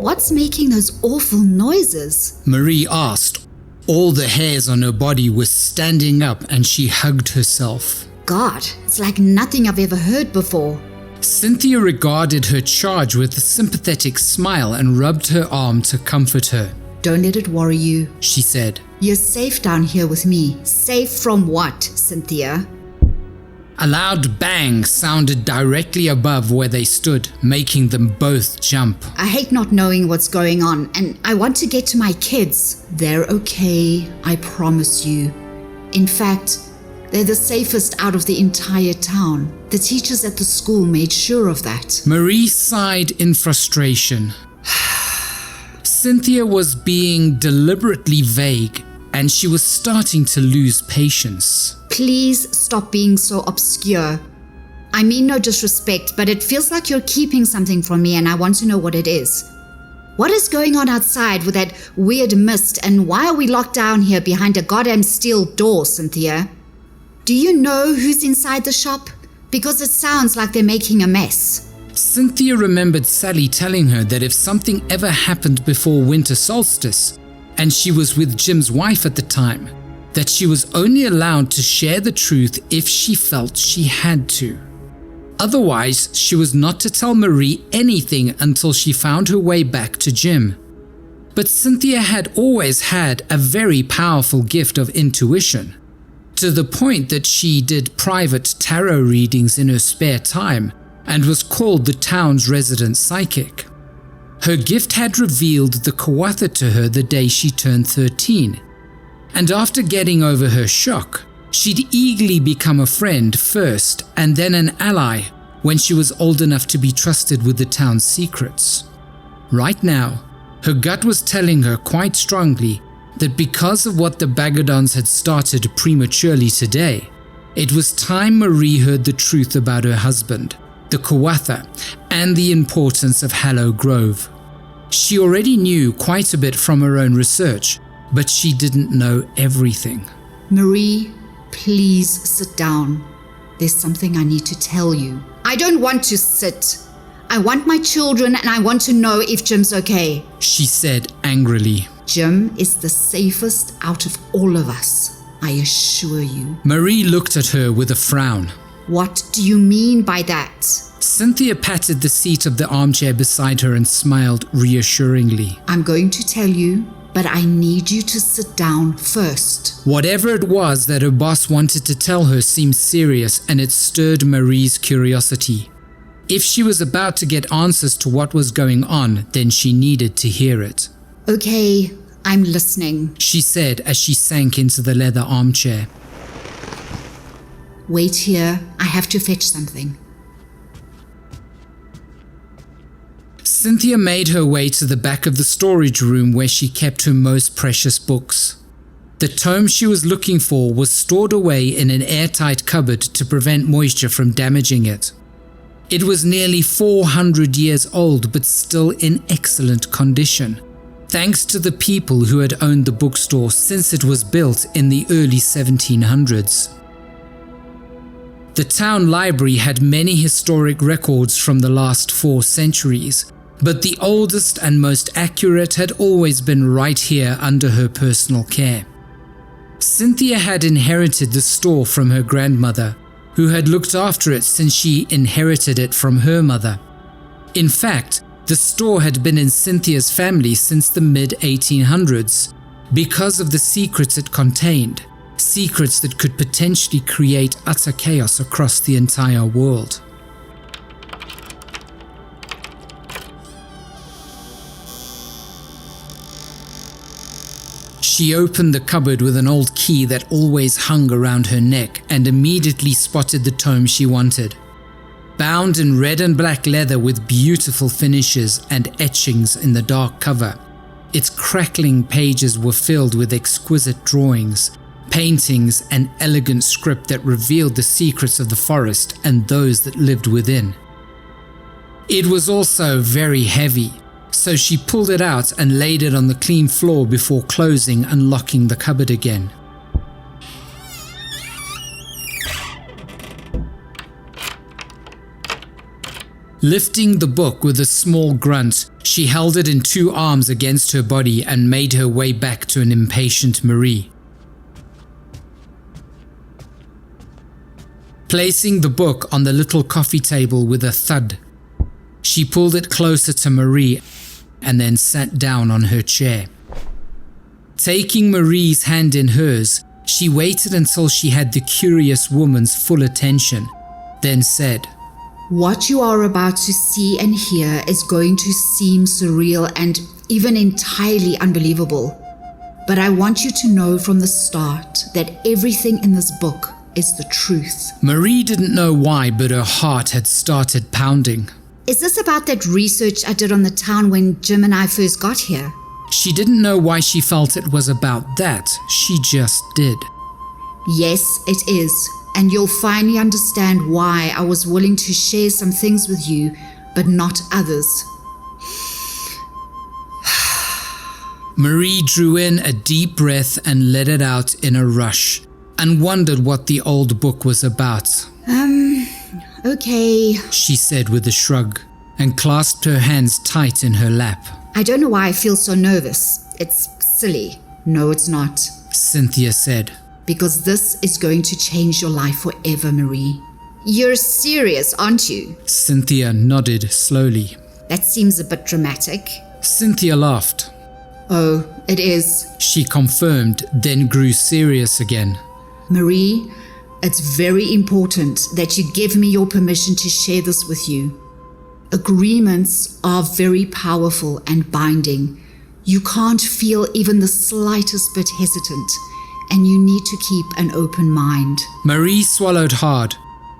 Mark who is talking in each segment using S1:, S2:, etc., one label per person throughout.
S1: What's making those awful noises?
S2: Marie asked. All the hairs on her body were standing up and she hugged herself.
S1: God, it's like nothing I've ever heard before.
S2: Cynthia regarded her charge with a sympathetic smile and rubbed her arm to comfort her.
S1: Don't let it worry you,
S2: she said.
S1: You're safe down here with me. Safe from what, Cynthia?
S2: A loud bang sounded directly above where they stood, making them both jump.
S1: I hate not knowing what's going on, and I want to get to my kids. They're okay, I promise you. In fact, they're the safest out of the entire town. The teachers at the school made sure of that.
S2: Marie sighed in frustration. Cynthia was being deliberately vague, and she was starting to lose patience.
S1: Please stop being so obscure. I mean no disrespect, but it feels like you're keeping something from me and I want to know what it is. What is going on outside with that weird mist, and why are we locked down here behind a goddamn steel door, Cynthia? Do you know who's inside the shop? Because it sounds like they're making a mess.
S2: Cynthia remembered Sally telling her that if something ever happened before winter solstice, and she was with Jim's wife at the time, that she was only allowed to share the truth if she felt she had to. Otherwise, she was not to tell Marie anything until she found her way back to Jim. But Cynthia had always had a very powerful gift of intuition, to the point that she did private tarot readings in her spare time and was called the town's resident psychic. Her gift had revealed the Kawatha to her the day she turned 13, and after getting over her shock, she'd eagerly become a friend first and then an ally when she was old enough to be trusted with the town's secrets. Right now, her gut was telling her quite strongly that because of what the Bagadons had started prematurely today, it was time Marie heard the truth about her husband, the Kawatha, and the importance of Hallow Grove. She already knew quite a bit from her own research, but she didn't know everything.
S1: Marie, please sit down. There's something I need to tell you. I don't want to sit. I want my children and I want to know if Jim's okay,
S2: she said angrily.
S1: Jim is the safest out of all of us, I assure you.
S2: Marie looked at her with a frown.
S1: What do you mean by that?
S2: Cynthia patted the seat of the armchair beside her and smiled reassuringly.
S1: I'm going to tell you, but I need you to sit down first.
S2: Whatever it was that her boss wanted to tell her seemed serious, and it stirred Marie's curiosity. If she was about to get answers to what was going on, then she needed to hear it.
S1: Okay, I'm listening,
S2: she said as she sank into the leather armchair.
S1: Wait here, I have to fetch something.
S2: Cynthia made her way to the back of the storage room where she kept her most precious books. The tome she was looking for was stored away in an airtight cupboard to prevent moisture from damaging it. It was nearly 400 years old but still in excellent condition, thanks to the people who had owned the bookstore since it was built in the early 1700s. The town library had many historic records from the last 4 centuries, but the oldest and most accurate had always been right here under her personal care. Cynthia had inherited the store from her grandmother, who had looked after it since she inherited it from her mother. In fact, the store had been in Cynthia's family since the mid-1800s because of the secrets it contained, secrets that could potentially create utter chaos across the entire world. She opened the cupboard with an old key that always hung around her neck and immediately spotted the tome she wanted. Bound in red and black leather with beautiful finishes and etchings in the dark cover, its crackling pages were filled with exquisite drawings, paintings, and elegant script that revealed the secrets of the forest and those that lived within. It was also very heavy, so she pulled it out and laid it on the clean floor before closing and locking the cupboard again. Lifting the book with a small grunt, she held it in 2 arms against her body and made her way back to an impatient Marie. Placing the book on the little coffee table with a thud, she pulled it closer to Marie and then sat down on her chair. Taking Marie's hand in hers, she waited until she had the curious woman's full attention, then said,
S1: What you are about to see and hear is going to seem surreal and even entirely unbelievable. But I want you to know from the start that everything in this book is the truth.
S2: Marie didn't know why, but her heart had started pounding.
S1: Is this about that research I did on the town when Jim and I first got here?
S2: She didn't know why she felt it was about that. She just did.
S1: Yes, it is. And you'll finally understand why I was willing to share some things with you, but not others.
S2: Marie drew in a deep breath and let it out in a rush, and wondered what the old book was about.
S1: Okay,
S2: she said with a shrug, and clasped her hands tight in her lap.
S1: I don't know why I feel so nervous. It's silly. No, it's not.
S2: Cynthia said.
S1: Because this is going to change your life forever, Marie. You're serious, aren't you?
S2: Cynthia nodded slowly.
S1: That seems a bit dramatic.
S2: Cynthia laughed.
S1: Oh, it is.
S2: She confirmed, then grew serious again.
S1: Marie, it's very important that you give me your permission to share this with you. Agreements are very powerful and binding. You can't feel even the slightest bit hesitant, and you need to keep an open mind.
S2: Marie swallowed hard.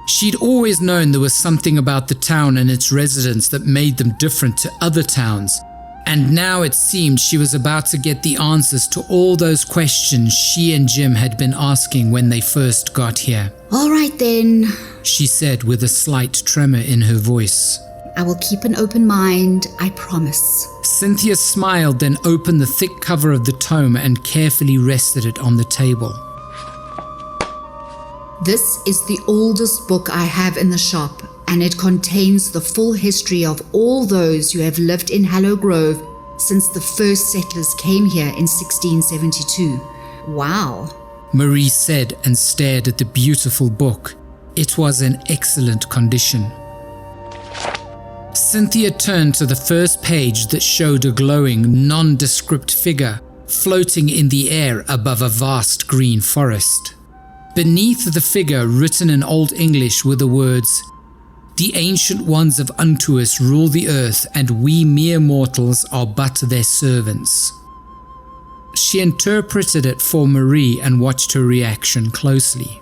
S2: She'd always known there was something about the town and its residents that made them different to other towns, and now it seemed she was about to get the answers to all those questions she and Jim had been asking when they first got here.
S1: All right then,
S2: she said with a slight tremor in her voice.
S1: I will keep an open mind, I promise.
S2: Cynthia smiled, then opened the thick cover of the tome and carefully rested it on the table.
S1: This is the oldest book I have in the shop, and it contains the full history of all those who have lived in Hallow Grove since the first settlers came here in 1672. Wow.
S2: Marie said and stared at the beautiful book. It was in excellent condition. Cynthia turned to the first page that showed a glowing, nondescript figure floating in the air above a vast green forest. Beneath the figure, written in Old English, were the words, "The ancient ones of unto us rule the earth, and we mere mortals are but their servants." She interpreted it for Marie and watched her reaction closely.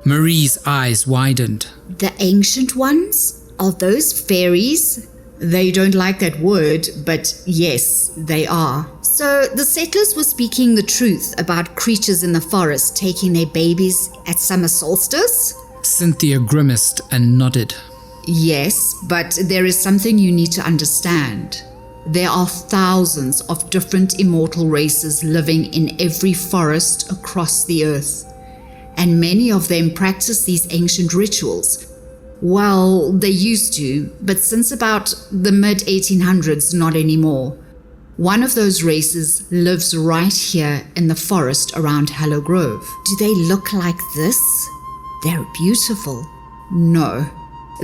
S2: Marie's eyes widened.
S1: The ancient ones? Are those fairies? They don't like that word, but yes, they are. So the settlers were speaking the truth about creatures in the forest taking their babies at summer solstice?
S2: Cynthia grimaced and nodded.
S1: Yes, but there is something you need to understand. There are thousands of different immortal races living in every forest across the earth. and many of them practice these ancient rituals. Well, they used to, but since about the mid-1800s, not anymore. One of those races lives right here in the forest around Hallow Grove. Do they look like this? They're beautiful. No.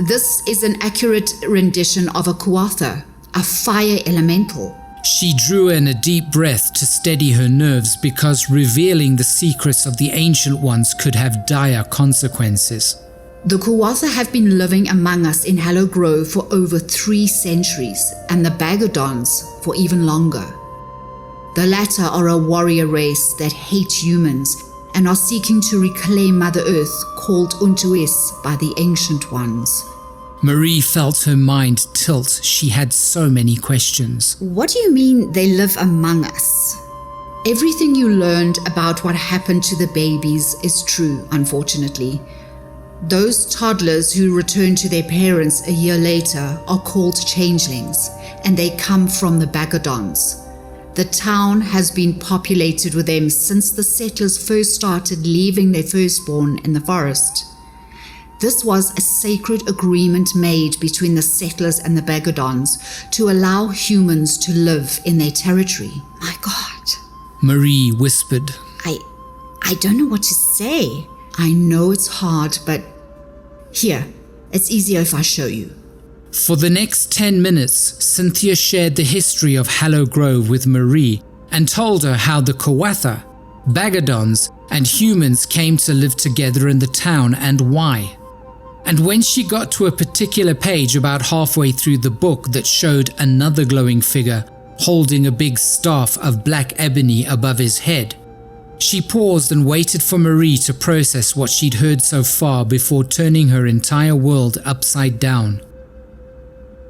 S1: This is an accurate rendition of a Kuatha, a fire elemental.
S2: She drew in a deep breath to steady her nerves because revealing the secrets of the Ancient Ones could have dire consequences.
S1: The Kuatha have been living among us in Hallow Grove for over 3 centuries, and the Bagadons for even longer. The latter are a warrior race that hate humans and are seeking to reclaim Mother Earth, called MONIQUE'S by the Ancient Ones.
S2: Marie felt her mind tilt. She had so many questions.
S1: What do you mean they live among us? Everything you learned about what happened to the babies is true, unfortunately. Those toddlers who return to their parents a year later are called changelings, and they come from the Bagadons. The town has been populated with them since the settlers first started leaving their firstborn in the forest. This was a sacred agreement made between the settlers and the Bagadons to allow humans to live in their territory. My God.
S2: Marie whispered.
S1: I don't know what to say. I know it's hard, but here, it's easier if I show you.
S2: For the next 10 minutes, Cynthia shared the history of Hallow Grove with Marie and told her how the Kuatha, Bagadons, and humans came to live together in the town and why. And when she got to a particular page about halfway through the book that showed another glowing figure holding a big staff of black ebony above his head, she paused and waited for Marie to process what she'd heard so far before turning her entire world upside down.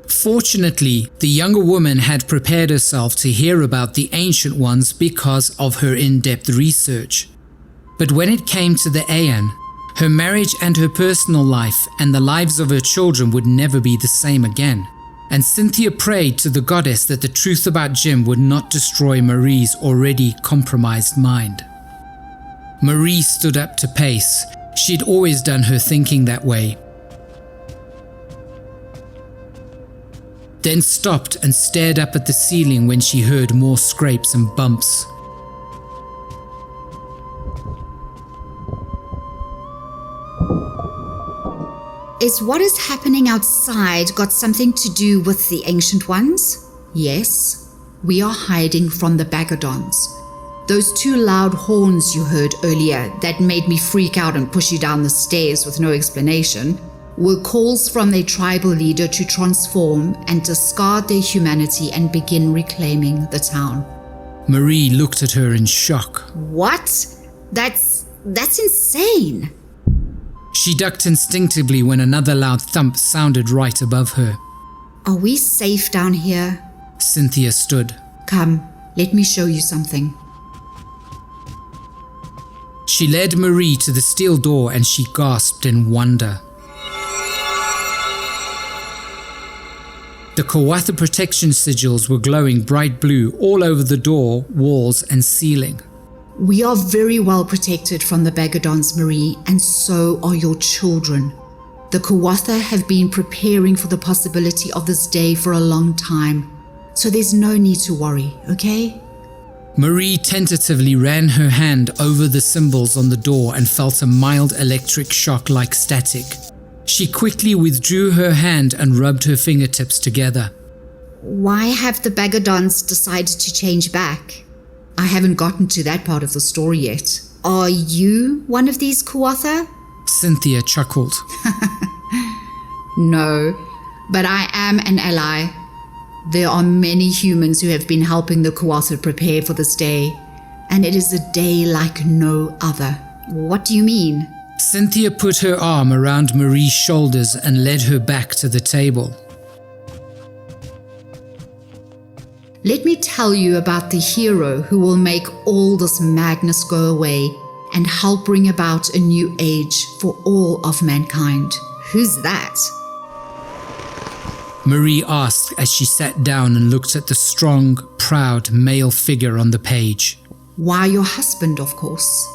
S2: Fortunately, the younger woman had prepared herself to hear about the Ancient Ones because of her in-depth research. But when it came to the Aeon, her marriage and her personal life and the lives of her children would never be the same again. And Cynthia prayed to the goddess that the truth about Jim would not destroy Marie's already compromised mind. Marie stood up to pace. She'd always done her thinking that way. Then stopped and stared up at the ceiling when she heard more scrapes and bumps.
S1: Is what is happening outside got something to do with the Ancient Ones? Yes, we are hiding from the Bagadons. Those 2 loud horns you heard earlier that made me freak out and push you down the stairs with no explanation were calls from their tribal leader to transform and discard their humanity and begin reclaiming the town.
S2: Marie looked at her in shock.
S1: What? That's insane.
S2: She ducked instinctively when another loud thump sounded right above her.
S1: Are we safe down here?
S2: Cynthia stood.
S1: Come, let me show you something.
S2: She led Marie to the steel door and she gasped in wonder. The Kuatha protection sigils were glowing bright blue all over the door, walls and ceiling.
S1: We are very well protected from the Bagadons, Marie, and so are your children. The Kuatha have been preparing for the possibility of this day for a long time, so there's no need to worry, okay?
S2: Marie tentatively ran her hand over the symbols on the door and felt a mild electric shock like static. She quickly withdrew her hand and rubbed her fingertips together.
S1: Why have the Bagadons decided to change back? I haven't gotten to that part of the story yet. Are you one of these Kuatha?
S2: Cynthia chuckled.
S1: No, but I am an ally. There are many humans who have been helping the Kuatha prepare for this day, and it is a day like no other. What do you mean?
S2: Cynthia put her arm around Marie's shoulders and led her back to the table.
S1: Let me tell you about the hero who will make all this madness go away and help bring about a new age for all of mankind. Who's that?
S2: Marie asked as she sat down and looked at the strong, proud male figure on the page.
S1: Why, your husband, of course.